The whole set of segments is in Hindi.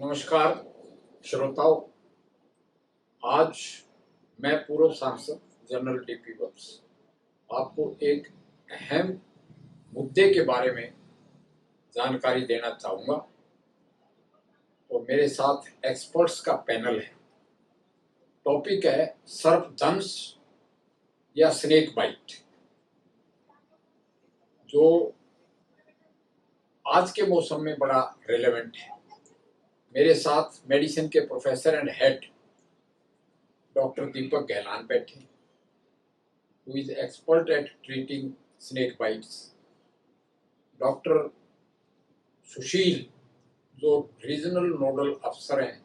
नमस्कार श्रोताओं, आज मैं पूर्व सांसद जनरल डीपी वत्स आपको एक अहम मुद्दे के बारे में जानकारी देना चाहूँगा। तो मेरे साथ एक्सपर्ट्स का पैनल है। टॉपिक है सर्पदंश या स्नेक बाइट, जो आज के मौसम में बड़ा रेलेवेंट है। मेरे साथ मेडिसिन के professor and head doctor Deepak Gahlan बैठे, who is expert at treating snake bites। Doctor Sushil, जो रीजनल नोडल अफसर हैं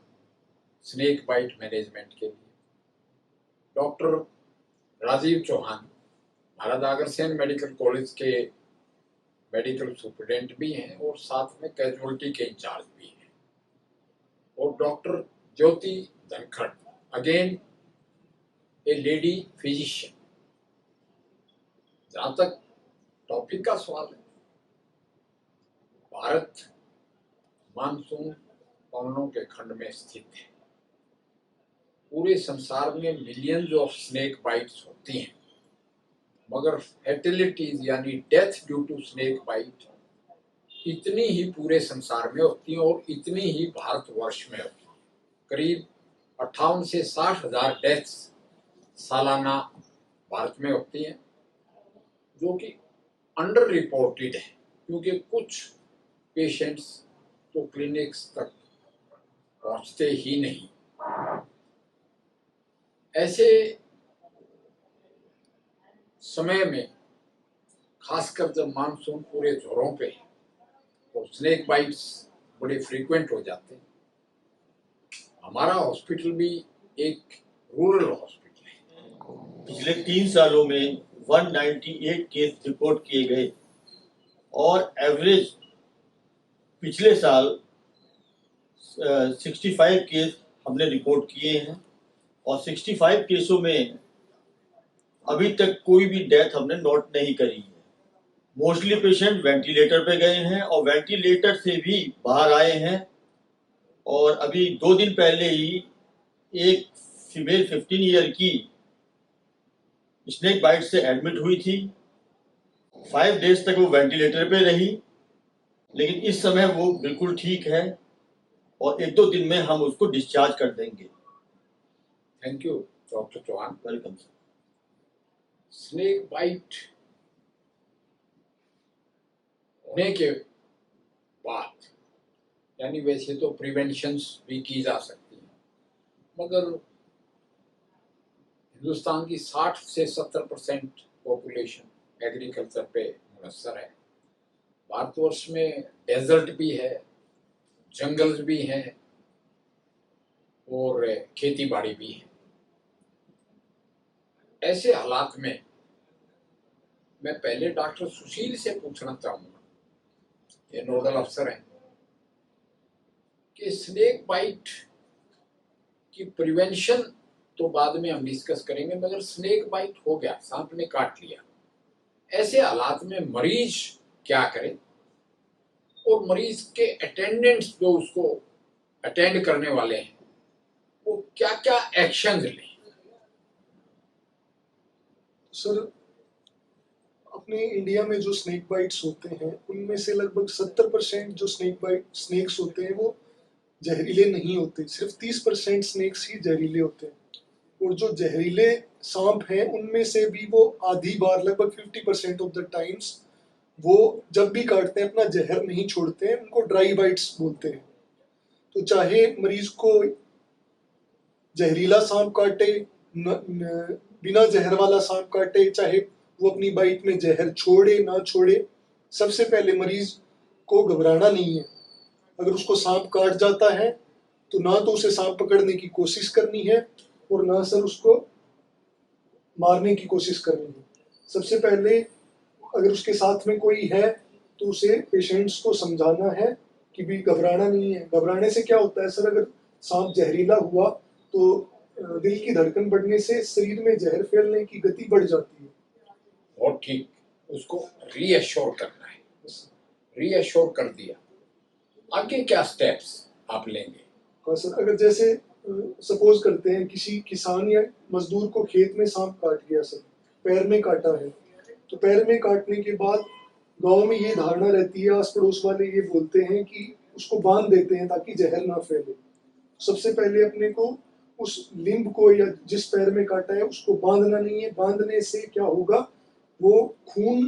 स्नेक बाइट मैनेजमेंट के लिए। Doctor Rajiv Chauhan, Maharaja Agrasen medical college के मेडिकल सुप्रिटेंडेंट भी हैं और साथ में कैजुअलिटी के इंचार्ज भी हैं। और डॉक्टर ज्योति धनखड़, अगेन ए लेडी फिजिशियन। जहां तक टॉपिक का सवाल है, भारत मानसून पवनों के खंड में स्थित है। पूरे संसार में मिलियंस ऑफ स्नेक बाइट्स होती हैं, मगर फैटेलिटीज यानी death due to snake bite इतनी ही पूरे संसार में होती हैं और इतनी ही भारतवर्ष में होती हैं। करीब 58 से 60 हजार डेथ्स सालाना भारत में होती हैं, जो कि अंडर रिपोर्टेड है, क्योंकि कुछ पेशेंट्स तो क्लिनिक्स तक पहुंचते ही नहीं। ऐसे समय में, खासकर जब मानसून पूरे जोरों पे है, तो स्नेक बाइट्स बड़े फ्रीक्वेंट हो जाते हैं। हमारा हॉस्पिटल भी एक रूरल हॉस्पिटल है। पिछले 3 सालों में 198 केस रिपोर्ट किए गए और एवरेज पिछले साल 65 केस हमने रिपोर्ट किए हैं और 65 केसों में अभी तक कोई भी डेथ हमने नोट नहीं करी है। मोस्टली पेशेंट वेंटिलेटर पे गए हैं और वेंटिलेटर से भी बाहर आए हैं। और अभी 2 दिन पहले ही एक फीमेल 15 ईयर की स्नेक बाइट से एडमिट हुई थी। 5 डेज तक वो वेंटिलेटर पे रही, लेकिन इस समय वो बिल्कुल ठीक है और 1-2 दिन में हम उसको डिस्चार्ज कर देंगे। Thank you doctor Chauhan. Welcome sir. Snake bite होने के बाद, यानी वैसे तो प्रिवेंशंस भी की जा सकती हैं, मगर हिंदुस्तान की 60 से 70% पॉपुलेशन एग्रीकल्चर पे मुनस्सर है। भारतवर्ष में डेजर्ट भी है, जंगल भी हैं और खेती बाड़ी भी है। ऐसे हालात में मैं पहले डॉक्टर सुशील से पूछना चाहूंगा, ये नोडल अफसर हैं, कि स्नेक बाइट की प्रिवेंशन तो बाद में हम डिस्कस करेंगे, मगर स्नेक बाइट हो गया, सांप ने काट लिया, ऐसे हालात में मरीज क्या करे और मरीज के अटेंडेंट्स जो उसको अटेंड करने वाले हैं वो क्या क्या एक्शन लें। सर, अपने इंडिया में जो स्नेक बाइट्स होते हैं उनमें से लगभग 70% जो स्नेक्स होते हैं वो जहरीले नहीं होते। सिर्फ 30% स्नेक्स ही जहरीले होते हैं। और जो जहरीले सांप हैं उनमें से भी वो आधी बार, लगभग 50% ऑफ द टाइम्स, वो जब भी काटते हैं अपना जहर नहीं छोड़ते हैं। उनको ड्राई बाइट्स बोलते हैं। तो चाहे मरीज को जहरीला सांप काटे, बिना जहर वाला सांप काटे, चाहे वो अपनी बाइट में जहर छोड़े ना छोड़े, सबसे पहले मरीज को घबराना नहीं है। अगर उसको सांप काट जाता है तो ना तो उसे सांप पकड़ने की कोशिश करनी है और ना सर उसको मारने की कोशिश करनी है। सबसे पहले अगर उसके साथ में कोई है तो उसे पेशेंट्स को समझाना है कि भी घबराना नहीं है। घबराने से क्या होता है सर, अगर सांप जहरीला हुआ तो दिल की धड़कन बढ़ने से शरीर में जहर फैलने की गति बढ़ जाती है। और ठीक, उसको रीअश्योर करना है। रीअश्योर कर दिया, आगे क्या स्टेप्स आप लेंगे? हाँ सर, अगर जैसे सपोज करते हैं किसी किसान या मजदूर को खेत में सांप काट गया सर, पैर में काटा है, तो पैर में काटने के बाद गांव में ये धारणा रहती है, आस पड़ोस वाले ये बोलते हैं कि उसको बांध देते हैं ताकि जहर ना फैले। सबसे पहले अपने को उस लिंब को या जिस पैर में काटा है उसको बांधना नहीं है। बांधने से क्या होगा, वो खून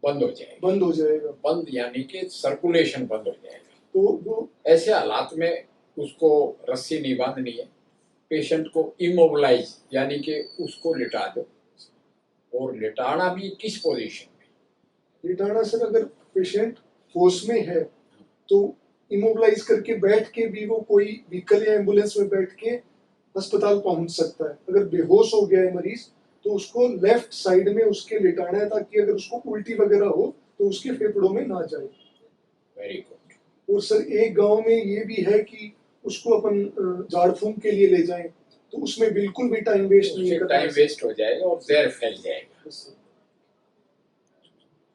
बंद हो जाएगा। बंद हो जाएगा, बंद यानी कि सर्कुलेशन बंद हो जाएगा। तो वो ऐसे हालात में उसको रस्सी नहीं बांधनी है, पेशेंट को इमोबिलाइज यानी कि उसको लिटा दो। और लिटाना भी किस पोजीशन में? लिटाना सर, अगर पेशेंट होश में है तो इमोबिलाइज करके बैठ के भी वो कोई व्हीकल या एम्बुलेंस में बैठ के अस्पताल पहुंच सकता है। अगर बेहोश हो गया है मरीज तो उसको लेफ्ट साइड में उसके लिटाना है ताकि अगर उसको उल्टी वगैरह हो तो उसके फेफड़ों में ना जाए। Very good. और सर एक गांव में ये भी है कि उसको अपन झाड़ फूंक के लिए ले जाएं तो उसमें बिल्कुल भी टाइम वेस्ट नहीं उससे करना टाइम वेस्ट हो जाएगा और जहर फैल जाएगा। सर।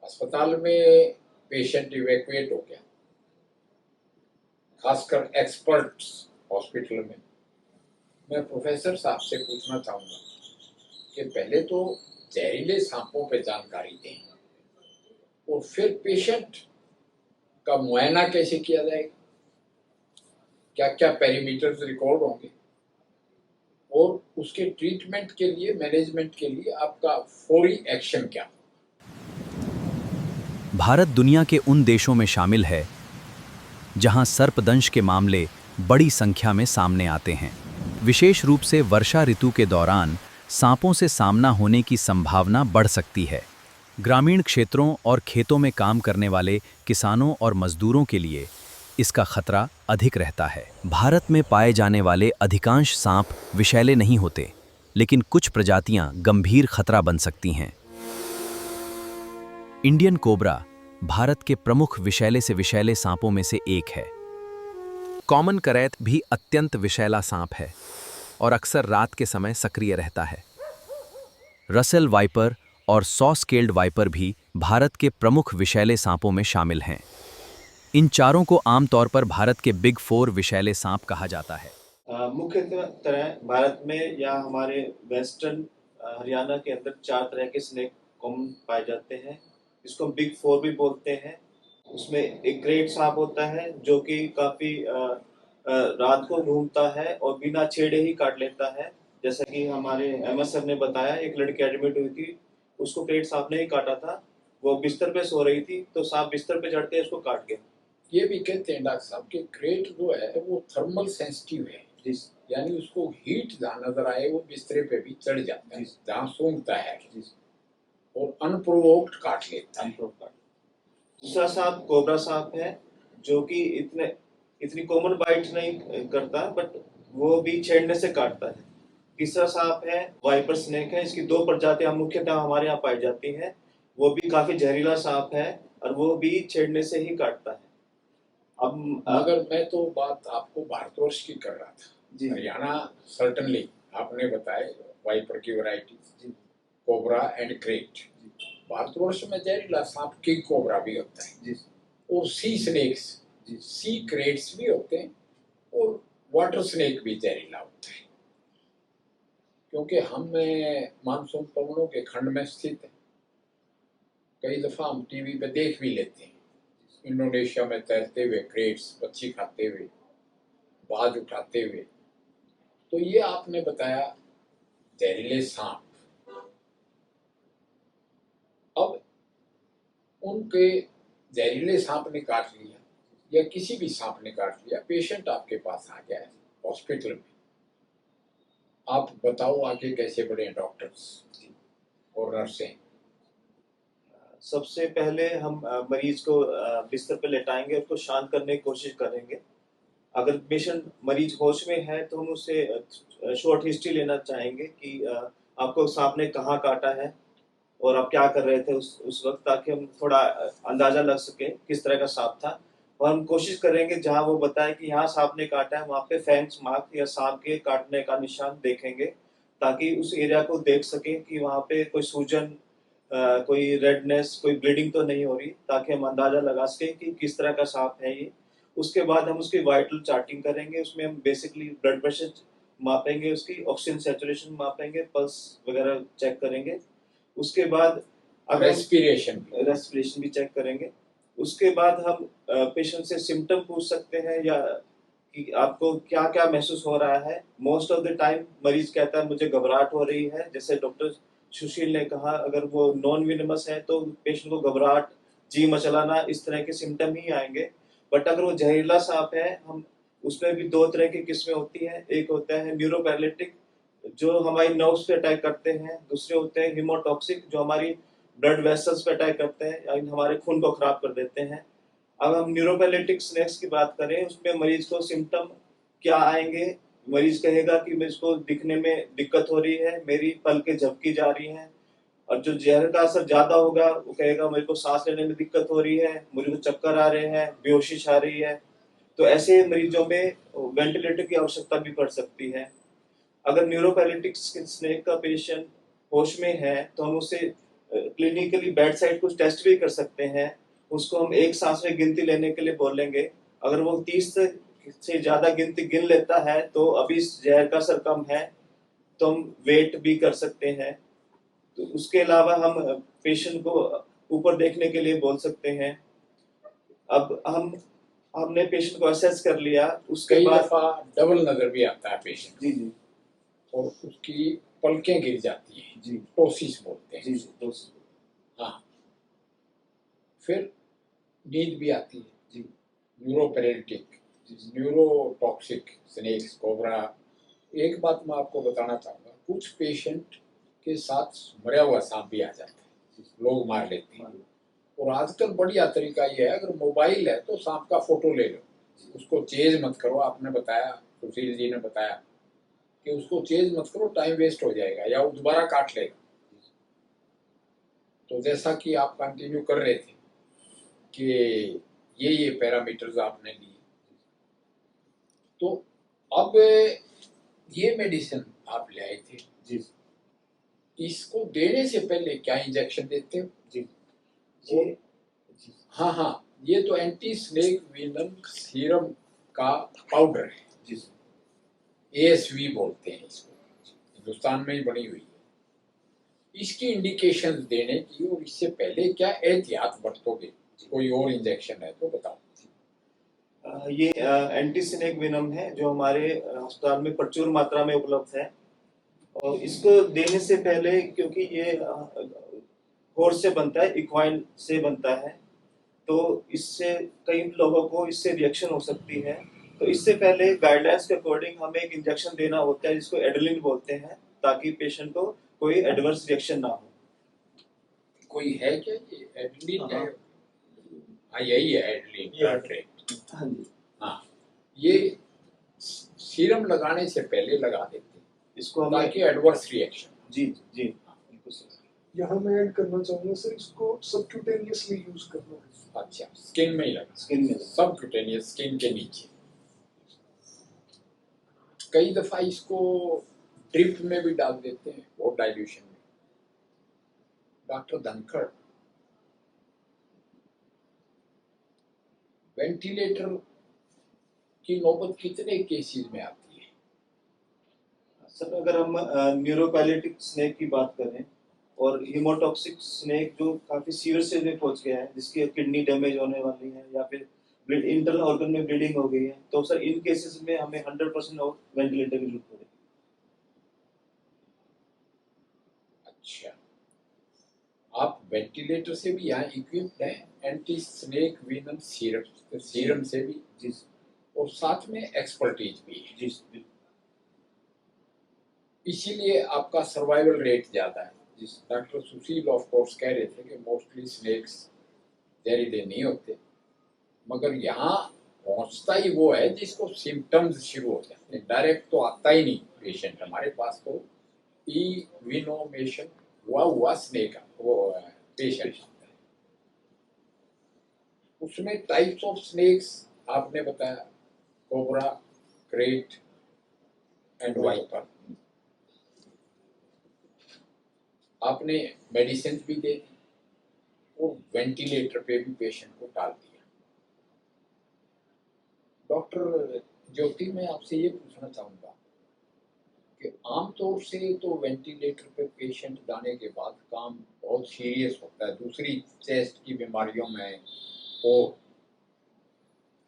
अस्पताल में पेशेंट इवैक्यूएट हो गया, खासकर एक्सपर्ट्स हॉस्पिटल में, मैं प्रोफेसर साहब से पूछना चाहूँगा कि पहले तो जहरीले सांपों पे जानकारी दें और फिर पेशेंट का मुआयना कैसे किया जाएगा, क्या क्या पैरामीटर्स रिकॉर्ड होंगे और उसके ट्रीटमेंट के लिए, मैनेजमेंट के लिए आपका फौरी एक्शन क्या? भारत दुनिया के उन देशों में शामिल है जहां सर्पदंश के मामले बड़ी संख्या में सामने आते हैं। विशेष रूप से वर्षा ऋतु के दौरान सांपों से सामना होने की संभावना बढ़ सकती है। ग्रामीण क्षेत्रों और खेतों में काम करने वाले किसानों और मजदूरों के लिए इसका खतरा अधिक रहता है। भारत में पाए जाने वाले अधिकांश सांप विषैले नहीं होते, लेकिन कुछ प्रजातियां गंभीर खतरा बन सकती हैं। इंडियन कोबरा भारत के प्रमुख विषैले से विषैले सांपों में से एक है। कॉमन करैत भी अत्यंत विषैला सांप है और अक्सर रात के समय सक्रिय रहता है। रसेल वाइपर और सॉ स्केल्ड वाइपर भी भारत के प्रमुख विषैले सांपों में शामिल हैं। इन चारों को आमतौर पर भारत के बिग 4 विषैले सांप कहा जाता है। मुख्यतः भारत में या हमारे वेस्टर्न हरियाणा के अंदर 4 तरह के स्नेक कॉमन पाए जाते हैं, इसको बिग 4 भी बोलते हैं। उसमें एक ग्रेट सांप होता है जो कि काफी रात को घूमता है और बिना छेड़े ही काट लेता है। जैसा कि हमारे एमएस सर ने बताया, एक लड़की एडमिट हुई थी, उसको ग्रेट सांप ने ही काटा था। वो बिस्तर पे सो रही थी तो सांप बिस्तर पे चढ़ के उसको काट गया। ये भी कहते हैं डॉक्टर साहब कि क्रेट जो है वो थर्मल सेंसिटिव है, यानी उसको हीट जहाँ नजर आए वो बिस्तरे पे भी चढ़ जाता है जहाँ सूंघता है और अनप्रोवोक्ड काट लेता है। दूसरा सांप कोबरा सांप है जो कि इतनी कॉमन बाइट नहीं करता, बट वो भी छेड़ने से काटता है। तीसरा सांप है वाइपर स्नेक है। इसकी 2 प्रजातियां मुख्यतः हमारे यहाँ पाई जाती हैं। वो भी काफी जहरीला सांप है और वो भी छेड़ने से ही काटता है। अब मगर मैं तो बात आपको भारतवर्ष की कर रहा था। हरियाणा सर्टनली आपने बताया वाइपर की variety cobra and crate. Bharatvarsh में जहरीला सांप किंग कोबरा भी होता है और सी स्नेक्स, सी क्रेट्स भी होते हैं और वाटर स्नेक भी जहरीला होता है। क्योंकि हम मानसून पवनों के खंड में स्थित है, कई दफा हम टीवी पे देख भी लेते हैं इंडोनेशिया में तैरते हुए क्रेट्स, मच्छी खाते हुए, बाज उठाते हुए। तो ये आपने बताया जहरीले सांप। अब उनके जहरीले सांप ने काट लिया या किसी भी सांप ने काट लिया, पेशेंट आपके पास आ गया है हॉस्पिटल में, आप बताओ आगे कैसे बढ़े डॉक्टर्स और नर्सें? सबसे पहले हम मरीज को बिस्तर पर लेटाएंगे, उसको शांत करने की कोशिश करेंगे। अगर पेशेंट मरीज होश में है तो हम उससे शॉर्ट हिस्ट्री लेना चाहेंगे कि आपको सांप ने कहाँ काटा है और आप क्या कर रहे थे उस वक्त, ताकि हम थोड़ा अंदाजा लग सके किस तरह का सांप था। और हम कोशिश करेंगे जहाँ वो बताए कि यहाँ सांप ने काटा है, वहाँ पे फैंक्स मार्क या सांप के काटने का निशान देखेंगे, ताकि उस एरिया को देख सके कि वहाँ पे कोई सूजन, कोई रेडनेस, कोई ब्लीडिंग तो नहीं हो रही, ताकि हम अंदाजा लगा सके कि किस तरह का सांप है ये। उसके बाद हम उसकी वाइटल चार्टिंग करेंगे, उसमें हम बेसिकली ब्लड प्रेशर मापेंगे, उसकी ऑक्सीजन सेचुरेशन मापेंगे, पल्स वगैरह चेक करेंगे। उसके बाद अगर रेस्पिरेशन भी चेक करेंगे। उसके बाद हम पेशेंट से सिम्टम पूछ सकते हैं या कि आपको क्या क्या महसूस हो रहा है। मोस्ट ऑफ द टाइम मरीज कहता है मुझे घबराहट हो रही है, जैसे डॉक्टर सुशील ने कहा अगर वो नॉन विनमस है तो पेशेंट को घबराहट, जी मचलाना, इस तरह के सिम्टम ही आएंगे। बट अगर वो जहरीला सांप है, हम उसमें भी दो तरह की किस्में होती हैं। एक होता है न्यूरोपैरालिटिक जो हमारी नर्व्स पे अटैक करते हैं, दूसरे होते हैं हीमोटॉक्सिक जो हमारी ब्लड वेसल्स पे अटैक करते हैं या हमारे खून को खराब कर देते हैं। अब हम न्यूरोपैलेटिक स्नेक्स की बात करें, उसमें मरीज को सिम्टम क्या आएंगे। मरीज कहेगा कि मुझको दिखने में दिक्कत हो रही है, मेरी पलकें झपकी जा रही हैं। और जो जहर का असर ज्यादा होगा वो कहेगा मेरे को सांस लेने में दिक्कत हो रही है, मुझे को चक्कर आ रहे हैं, बेहोशी छा रही है। तो ऐसे मरीजों में वेंटिलेटर की आवश्यकता भी पड़ सकती है। अगर न्यूरोपैलेटिक स्नेक का पेशेंट होश में है तो हम उसे क्लिनिकली बेड साइड कुछ टेस्ट भी कर सकते हैं। उसको हम एक सांस में गिनती लेने के लिए बोलेंगे। अगर वो 30 से ज्यादा गिनती गिन लेता है तो अभी जहर का असर कम है, तो हम वेट भी कर सकते हैं। तो उसके अलावा हम पेशेंट को ऊपर देखने के लिए बोल सकते हैं। अब हमने पेशेंट को असेस कर लिया, उसके कई बाद दफा डबल नजर भी आता है पेशेंट जी जी और उसकी पलकें गिर जाती हैं, जी टोसिस बोलते हैं। जी जी दोस्त हाँ, फिर नींद भी आती है। जी न्यूरोपैरेटिक, न्यूरोटॉक्सिक स्नेक्स, कोबरा। एक बात मैं आपको बताना चाहूंगा, कुछ पेशेंट के साथ मरा हुआ सांप भी आ जाता है, लोग मार लेते हैं। और आजकल बढ़िया तरीका ये है, अगर मोबाइल है तो सांप का फोटो ले लो, उसको चेज मत करो। आपने बताया, सुशील जी ने बताया कि उसको चेज मत करो, टाइम वेस्ट हो जाएगा या वो दोबारा काट लेगा। तो जैसा कि आप कंटिन्यू कर रहे थे कि ये पैरामीटर्स आपने लिए, तो अब ये मेडिसिन आप ले आए थे, जी इसको देने से पहले क्या इंजेक्शन देते हो? जी वो- ये जी हाँ हाँ, ये तो एंटी स्नेक वेनम सीरम का पाउडर है, जी एएसवी बोलते हैं इसको, हिंदुस्तान में ही बनी हुई है। इसकी इंडिकेशंस देने की और इससे पहले क्या एहतियात बरतोगे? कोई और इंजेक्शन है तो बताओ। ये एंटी स्नेक वेनम है जो हमारे अस्पताल में प्रचुर मात्रा में उपलब्ध है। और इसको देने से पहले, क्योंकि ये हॉर्स से बनता है, इक्वाइन से बनता है, तो इससे कई लोगों को इससे रिएक्शन हो सकती है। तो इससे पहले गाइडलाइंस के अकॉर्डिंग हमें एक इंजेक्शन देना होता है जिसको एड्रेलिन बोलते हैं, ताकि पेशेंट को कोई एडवर्स रिएक्शन ना हो। कोई है क्या ये एडलिन है? हाँ। हाँ, यही है एडलिन ये है। टार्ट्रेट। हाँ जी, हाँ, ये सीरम लगाने से पहले लगा देते हैं इसको हमें ताकि एडवर्स रिएक्शन। जी जी बिल्कुल सही। यहाँ मैं ऐड करना चाहूंगा सर, इसको सबक्यूटेनियसली यूज करना है। अच्छा, स्किन में ही लगा, स्किन में सब क्यूटेनियस, स्किन के नीचे। कई दफा इसको ड्रिप में भी डाल देते हैं, और डाइल्यूशन में। डॉक्टर धनखड़, वेंटिलेटर की नौबत कितने केसेस में आती है? सर अगर हम न्यूरोपैलेटिक स्नेक की बात करें और हीमोटॉक्सिक स्नेक जो काफी सीवियर स्टेज में पहुंच गया है, जिसकी किडनी डैमेज होने वाली है या फिर इंटरनल ऑर्गन में ब्लीडिंग हो गई है, तो सर इन केसेस में हमें 100% और वेंटिलेटर की जरूरत पड़ेगी। अच्छा, आप वेंटिलेटर से भी यहाँ इक्विप्ड हैं, एंटी स्नेक वेनम सीरम से भी, जी और साथ में एक्सपर्टीज भी है। जी बिल्कुल। इसीलिए आपका सर्वाइवल रेट ज्यादा है। जी डॉक्टर सुशील ऑफ कोर्स कह रहे थे कि मोस्टली स्नेक्स जहरीले नहीं होते, मगर यहाँ पहुंचता ही वो है जिसको सिम्टम्स शुरू हो जाते हैं। डायरेक्ट तो आता ही नहीं पेशेंट हमारे पास, तो इविनोमेशन हुआ स्नेक वो पेशेंट। उसमें टाइप्स ऑफ स्नेक्स आपने बताया, कोबरा, क्रेट एंड वाइपर। आपने मेडिसिन भी दे दी और वेंटिलेटर पे भी पेशेंट को डाल दिया। डॉक्टर ज्योति, मैं आपसे ये पूछना चाहूँगा कि आमतौर से तो वेंटिलेटर पे पेशेंट जाने के बाद काम बहुत सीरियस होता है, दूसरी चेस्ट की बीमारियों में हो,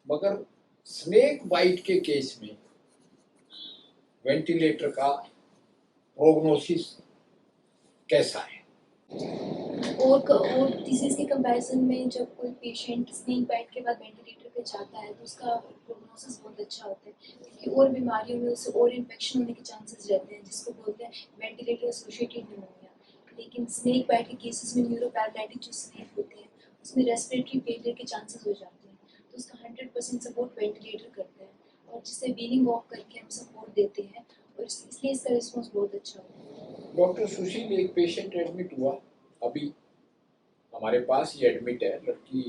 मगर स्नेक बाइट के केस में वेंटिलेटर का प्रोग्नोसिस कैसा है? और डिजीज के कंपैरिजन में जब कोई पेशेंट स्नेक बाइट के बाद वेंटिलेटर पे जाता है तो उसका प्रोग्नोसिस बहुत अच्छा होता है, क्योंकि और बीमारियों में उसे और इन्फेक्शन होने के चांसेस रहते हैं, जिसको बोलते हैं वेंटिलेटर एसोसिएटेड निमोनिया। लेकिन स्नेक बाइट के केसेस में न्यूरोपैरालिटिक जो स्नेक होते हैं उसमें रेस्पिरेटरी फेलियर के चांसेस हो जाते हैं, तो उसका 100% सपोर्ट वेंटिलेटर करते हैं, और जिससे वीनिंग ऑफ करके हम सपोर्ट देते हैं, और इसलिए इसका रिस्पॉन्स बहुत अच्छा होता है। डॉक्टर सुशील, एक पेशेंट एडमिट हुआ अभी हमारे पास ही एडमिट है, लड़की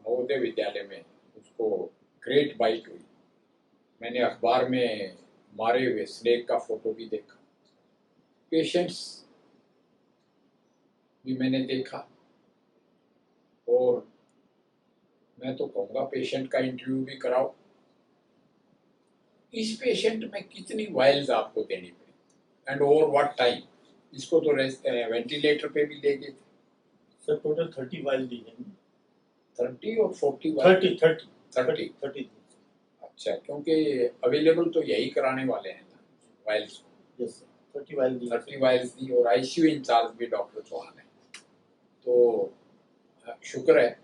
नवोदय विद्यालय में, उसको ग्रेट बाइट हुई। मैंने अखबार में मारे हुए स्नेक का फोटो भी देखा, पेशेंट्स भी मैंने देखा, और मैं तो कहूँगा पेशेंट का इंटरव्यू भी कराओ। इस पेशेंट में कितनी वाइल्स आपको देनी पड़ी एंड ओवर व्हाट टाइम? इसको तो वेंटिलेटर पे भी ले गए थे। सर टोटल 30 वाइल दी है। 30 और 40 30 अच्छा, क्योंकि अवेलेबल तो यही कराने वाले हैं ना वाइल्स। यस सर 30 वाइल दी। 30 वाइल्स दी, और आईसीयू इंचार्ज भी डॉक्टर चौहान है, तो शुक्र है।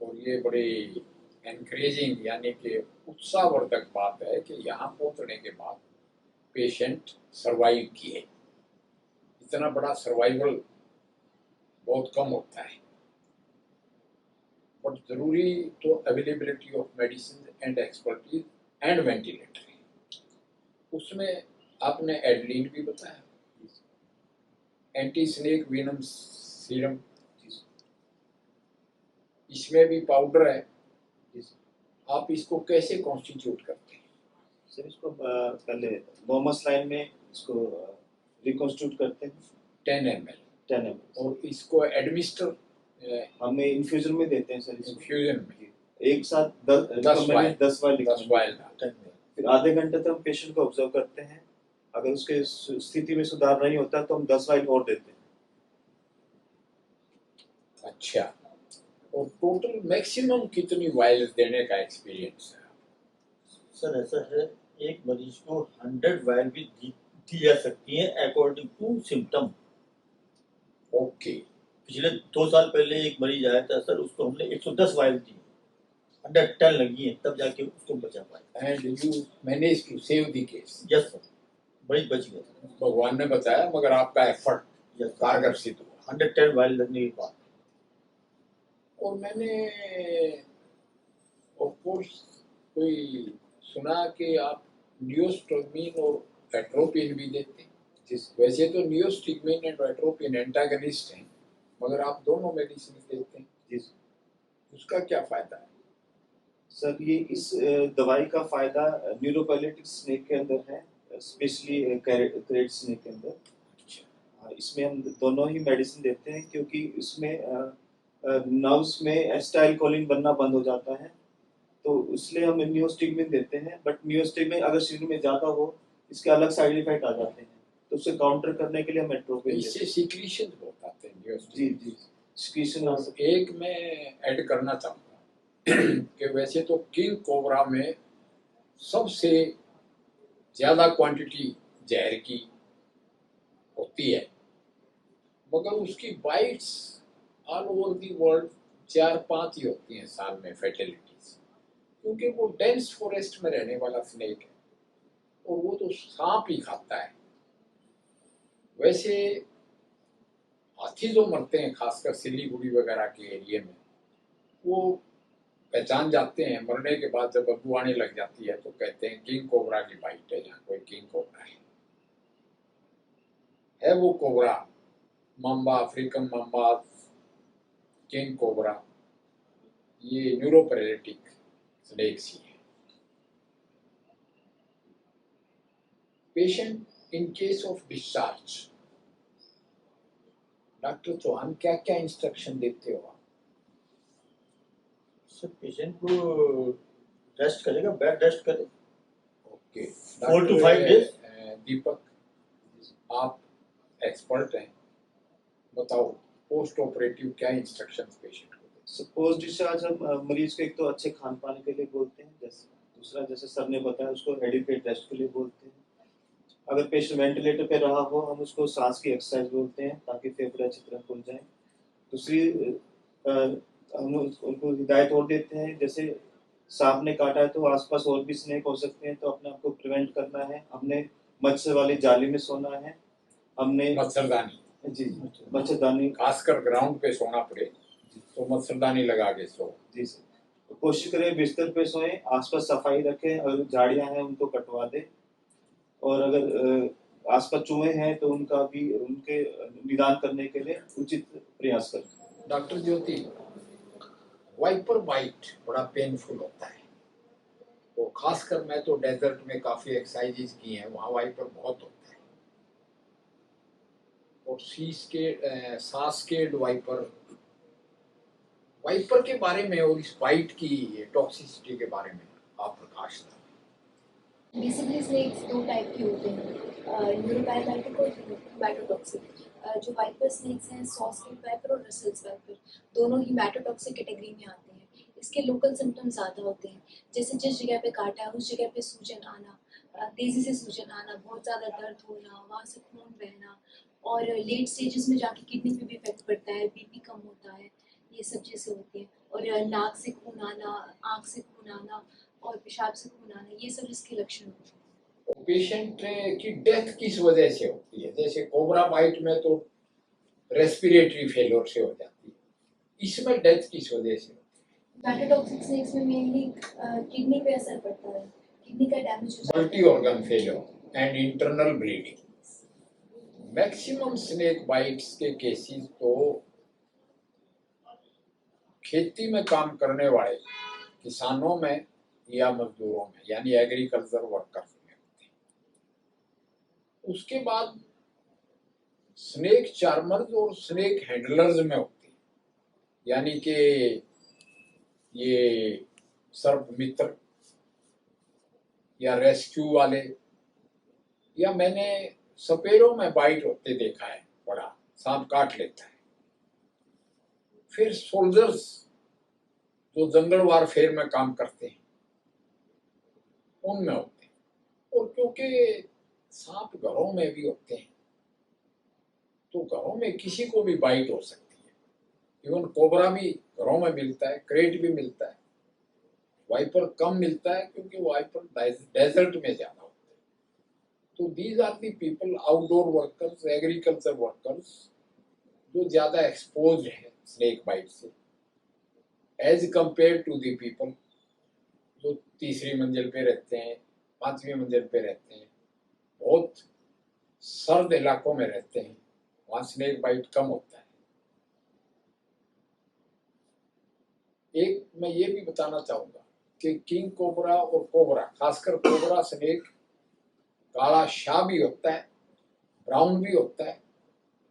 और ये बड़ी एनकरेजिंग यानी कि उत्साहवर्धक बात है कि यहाँ पहुँचने के बाद पेशेंट सरवाइव किए। इतना बड़ा सर्वाइवल बहुत कम होता है, बट जरूरी तो availability of medicine and expertise and ventilator है। उसमें आपने एडलिन भी बताया, एंटी स्नेक वेनम सीरम, इसमें भी पाउडर है। आप इसको कैसे कॉन्स्टिट्यूट करते हैं? सर इसको पहले नॉर्मल लाइन में इसको रिकॉन्स्टिट्यूट करते हैं 10 ml, 10 ml, और इसको एडमिनिस्टर हमें इन्फ्यूजन में देते हैं सर। इन्फ्यूजन में एक साथ 10 वाइल 10 वाइल फिर आधे घंटे तक हम पेशेंट को ऑब्जर्व करते हैं। अगर उसके स्थिति में सुधार नहीं होता तो हम 10 वाइल और देते हैं। अच्छा, और टोटल मैक्सिमम कितनी वाइल्स देने का एक्सपीरियंस है? सर ऐसा है, एक मरीज को 100 वाइल भी दी जा सकती है अकॉर्डिंग टू सिम्टम। ओके। पिछले 2 साल पहले एक मरीज आया था सर, उसको हमने 110 वाइल दी, 110 लगी है, तब जाके उसको बचा पाए। And you manage to save the case? Yes sir, मरीज बच गया। भगवान ने बताया, मगर आपका एफर्ट कारगर सिद्ध हुआ। 110 वाइल लगने के बाद। और मैंने ऑफ कोर्स कोई सुना कि आप नियोस्टिग्मिन और एट्रोपिन भी देते हैं। वैसे तो नियोस्टिग्मिन एंड एट्रोपिन एंटागनिस्ट हैं, मगर आप दोनों मेडिसिन देते हैं, उसका क्या फायदा है? सर ये इस दवाई का फायदा न्यूरोपैरालिटिक स्नेक के अंदर है, स्पेशली क्रेट स्नेक के अंदर। इसमें हम दोनों ही मेडिसिन देते हैं, क्योंकि इसमें नर्व्स में एसिटाइलकोलिन बनना बंद हो जाता है, तो इसलिए हम नियोस्टिग्मिन देते हैं। बट नियोस्टिग्मिन अगर शरीर में ज्यादा हो, इसके अलग साइड इफेक्ट आ जाते हैं, तो उसे काउंटर करने के लिए हम एट्रोपिन देते हैं। इससे सीक्रेशन बहुत आते हैं नियोस्टिग्मिन। जी सीक्रेशन। एक मैं ऐड करना चाहूँगा कि वैसे तो किंग कोबरा में सबसे ज्यादा क्वांटिटी जहर की होती है, मगर उसकी bytes all over the world 4-5 ही होती हैं साल में फैटेलिटीज, क्योंकि वो डेंस फॉरेस्ट में रहने वाला स्नेक है, और वो तो सांप ही खाता है। वैसे हाथी जो मरते हैं, खासकर सिलीगुड़ी वगैरह के एरिया में, वो पहचान जाते हैं मरने के बाद, जब बदबू आने लग जाती है तो कहते हैं किंग कोबरा की बाइट है, यहाँ कोई किंग कोबरा है वो cobra, mamba, African mamba, king cobra, ये न्यूरोपैरालिटिक स्नेक्स ही है। Patient in case of discharge, doctor Chauhan क्या क्या इंस्ट्रक्शन देते हो आप? सर पेशेंट को रेस्ट करेगा, बेड रेस्ट करे। Okay 4 to 5 days। दीपक, आप एक्सपर्ट हैं, बताओ पोस्ट ऑपरेटिव क्या इंस्ट्रक्शंस पेशेंट को दें? सपोज डिस्चार्ज हम मरीज को एक तो अच्छे खान पान के लिए बोलते हैं, जैसे दूसरा जैसे सर ने बताया उसको एडिक्वेट रेस्ट के लिए बोलते हैं। अगर पेशेंट वेंटिलेटर पे रहा हो हम उसको सांस की एक्सरसाइज बोलते हैं ताकि फेफड़े अच्छी तरह खुल जाएं। दूसरी हम उनको हिदायत और देते हैं, जैसे सांप ने काटा है तो आसपास और भी स्नेक हो सकते हैं, तो अपने आप को प्रिवेंट करना है। हमने मच्छर वाली जाली में सोना है, हमने मच्छरदानी, जी मच्छरदानी, खासकर ग्राउंड पे सोना पड़े तो मच्छरदानी लगा के सो। जी सर, तो कोशिश करें बिस्तर पे सोएं, आसपास सफाई रखें, अगर झाड़ियां हैं उनको कटवा दें, और अगर आसपास चूहे हैं तो उनका भी उनके निदान करने के लिए उचित प्रयास करें। डॉक्टर ज्योति, वाइपर बाइट बड़ा पेनफुल होता है, तो खासकर मैं तो डेजर्ट में काफी एक्सरसाइजेज की हैं, वहाँ वाइपर बहुत होता है, और सास्केड वाइपर वाइपर के बारे में और इस बाइट की टॉक्सिसिटी के बारे में आप प्रकाश डालें। बेसिकली स्नेक्स दो टाइप के होते हैं, न्यूरोपैरालाइटिक और हीमेटोटॉक्सिक। जो वाइपर स्नेक्स हैं, सॉस्केड वाइपर और रसेल्स वाइपर, दोनों हीमेटोटॉक्सिक कैटेगरी में आते हैं। इसके लोकल सिम्टम्स ज़्यादा होते हैं, जैसे जिस जगह पे काटा है उस जगह पे सूजन आना, तेज़ी से सूजन आना, बहुत ज़्यादा दर्द होना, वहाँ से खून बहना, और लेट स्टेजेस में जाके किडनी पे भी इफेक्ट पड़ता है, बीपी कम होता है, ये सब चीज़ें होती हैं। और नाक से खून आना, आँख से खून आना और पेशाब से खून आना, ये सब इसके लक्षण होते हैं। पेशेंट की डेथ किस वजह से होती है? जैसे कोबरा बाइट में तो रेस्पिरेटरी फेलियर से हो जाती है, इसमें डेथ किस वजह से? मेटाटॉक्सिक स्नेक्स में मेनली किडनी पे असर पड़ता है, किडनी का डैमेज हो जाता है। Multi organ failure and internal bleeding. Maximum snake bites के केसेस तो खेती में काम करने वाले किसानों में या मजदूरों में, यानी एग्रीकल्चर वर्कर्स में होते हैं। उसके बाद स्नेक चार्मर्स और स्नेक हैंडलर्स में होते हैं, यानी कि ये सर्प मित्र या रेस्क्यू वाले, या मैंने सपेरों में बाइट होते देखा है, बड़ा सांप काट लेता है। फिर सोल्जर्स जो जंगल वारफेयर में काम करते हैं उनमें होते हैं, और क्योंकि सांप घरों में भी होते हैं तो घरों में किसी को भी बाइट हो सकती है। इवन कोबरा भी घरों में मिलता है, क्रेट भी मिलता है, वाइपर कम मिलता है क्योंकि वाइपर डेजर्ट में ज्यादा होता है। तो these are the people, outdoor workers, agriculture workers, जो ज्यादा एक्सपोज है स्नेक बाइट से, as compare to the people जो तीसरी मंजिल पे रहते हैं, पांचवी मंजिल पे रहते हैं, बहुत सर्द इलाकों में रहते हैं, वहां स्नेक बाइट कम होता है। एक मैं ये भी बताना चाहूंगा कि किंग कोबरा और कोबरा, खासकर कोबरा स्नेक काला शाह भी होता है, ब्राउन भी होता है,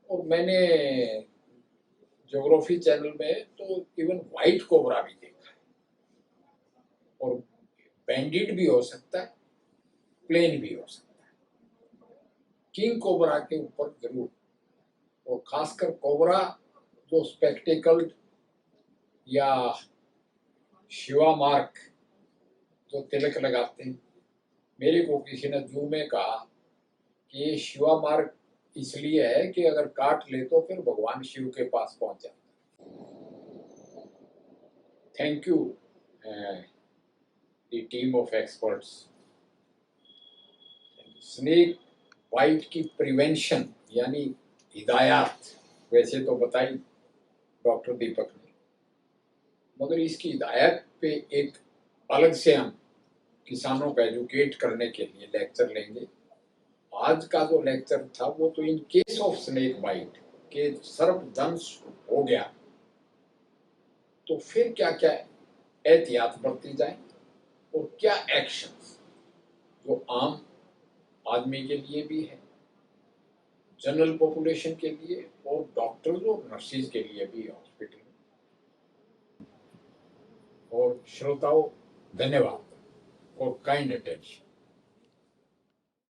और मैंने ज्योग्राफी चैनल में तो इवन व्हाइट कोबरा भी देखा है, और बैंडिड भी हो सकता है, प्लेन भी हो सकता है। किंग कोबरा के ऊपर जरूर, और खासकर कोबरा जो स्पेक्टिकल्ड या शिवा मार्क जो तिलक लगाते हैं, मेरे को किसी ने जू में कहा कि ये शिवा मार्क इसलिए है कि अगर काट ले तो फिर भगवान शिव के पास पहुंच जाता है। Thank you the team of experts. Snake bite की प्रिवेंशन यानी हिदायत वैसे तो बताई डॉक्टर दीपक ने, मगर इसकी हिदायत पे एक अलग से हम किसानों को एजुकेट करने के लिए लेक्चर लेंगे। आज का जो लेक्चर था वो तो in case of snake bite के सर्पदंश हो गया तो फिर क्या क्या एहतियात बरती जाए और क्या एक्शंस जो आम आदमी के लिए भी है, जनरल पॉपुलेशन के लिए, और डॉक्टर्स और नर्सिस के लिए भी हॉस्पिटल में। और श्रोताओं, धन्यवाद। for kind attention.